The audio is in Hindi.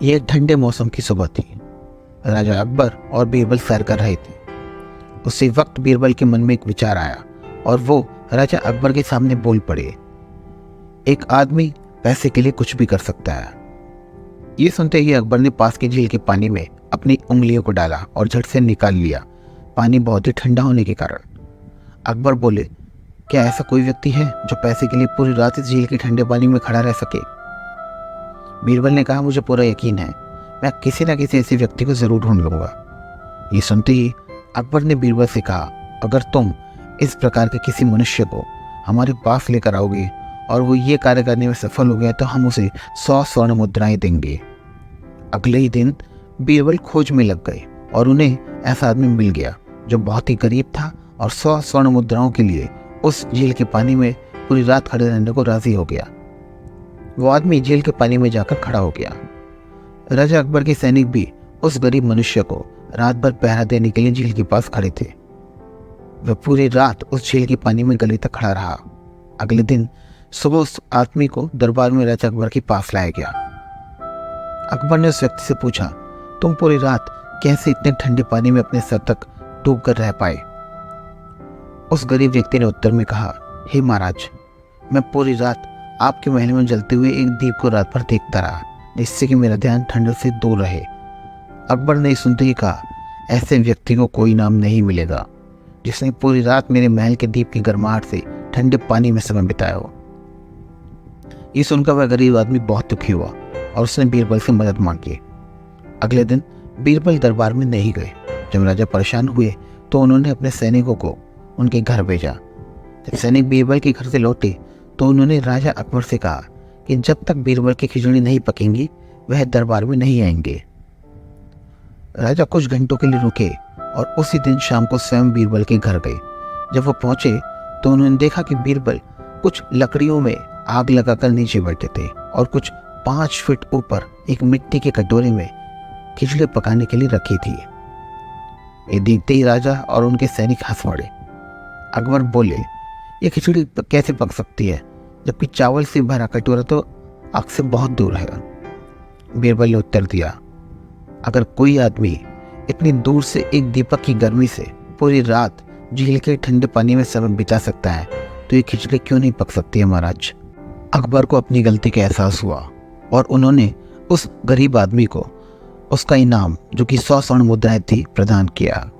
ये एक ठंडे मौसम की सुबह थी। राजा अकबर और बीरबल सैर कर रहे थे। उसी वक्त बीरबल के मन में एक विचार आया और वो राजा अकबर के सामने बोल पड़े, एक आदमी पैसे के लिए कुछ भी कर सकता है। ये सुनते ही अकबर ने पास की झील के पानी में अपनी उंगलियों को डाला और झट से निकाल लिया, पानी बहुत ही ठंडा होने के कारण। अकबर बोले, क्या ऐसा कोई व्यक्ति है जो पैसे के लिए पूरी रात इस झील के ठंडे पानी में खड़ा रह सके? बीरबल ने कहा, मुझे पूरा यकीन है, मैं किसी न किसी ऐसे व्यक्ति को जरूर ढूंढ लूंगा। ये सुनते ही अकबर ने बीरबल से कहा, अगर तुम इस प्रकार के किसी मनुष्य को हमारे पास लेकर आओगे और वो ये कार्य करने में सफल हो गया तो हम उसे 100 स्वर्ण मुद्राएं देंगे। अगले ही दिन बीरबल खोज में लग गए और उन्हें ऐसा आदमी मिल गया जो बहुत ही गरीब था और 100 स्वर्ण मुद्राओं के लिए उस झील के पानी में पूरी रात खड़े रहने को राजी हो गया। वो आदमी झील के पानी में जाकर खड़ा हो गया। राजा अकबर के सैनिक भी उस गरीब मनुष्य को रात भर पहरा देने के लिए झील के पास खड़े थे। वह पूरी रात उस झील के पानी में गले तक खड़ा रहा। अगले दिन सुबह उस आदमी को दरबार में राजा अकबर के पास लाया गया। अकबर ने उस व्यक्ति से पूछा, तुम पूरी रात कैसे इतने ठंडे पानी में अपने सर तक डूब कर रह पाए? उस गरीब व्यक्ति ने उत्तर में कहा, हे महाराज, मैं पूरी रात आपके महल में जलते हुए एक दीप को रात भर देखता रहा, जिससे कि मेरा ध्यान ठंड से दूर रहे। अकबर ने सुनते ही कहा, ऐसे व्यक्ति को कोई नाम नहीं मिलेगा जिसने पूरी रात मेरे महल के दीप की गर्माहट से ठंडे पानी में समय बिताया हो। ये सुनकर वह गरीब आदमी बहुत दुखी हुआ और उसने बीरबल से मदद मांगी। अगले दिन बीरबल दरबार में नहीं गए। जब राजा परेशान हुए तो उन्होंने अपने सैनिकों को उनके घर भेजा। जब सैनिक बीरबल के घर से लौटे तो उन्होंने राजा अकबर से कहा कि जब तक बीरबल की खिचड़ी नहीं पकेंगी वह दरबार में नहीं आएंगे। राजा कुछ घंटों के लिए रुके और उसी दिन शाम को स्वयं बीरबल के घर गए। जब वो पहुंचे तो उन्होंने देखा कि बीरबल कुछ लकड़ियों में आग लगाकर नीचे बैठे थे और कुछ 5 फीट ऊपर एक मिट्टी के कटोरे में खिचड़ी पकाने के लिए रखी थी। ये देखते ही राजा और उनके सैनिक हंस पड़े। अकबर बोले, ये खिचड़ी कैसे पक सकती है जबकि चावल से भरा कटोरा तो आग से बहुत दूर है? बीरबल ने उत्तर दिया, अगर कोई आदमी इतनी दूर से एक दीपक की गर्मी से पूरी रात झील के ठंडे पानी में समय बिता सकता है तो ये खिचड़ी क्यों नहीं पक सकती है महाराज? अकबर को अपनी गलती का एहसास हुआ और उन्होंने उस गरीब आदमी को उसका इनाम, जो कि 100 स्वर्ण मुद्राएं थी, प्रदान किया।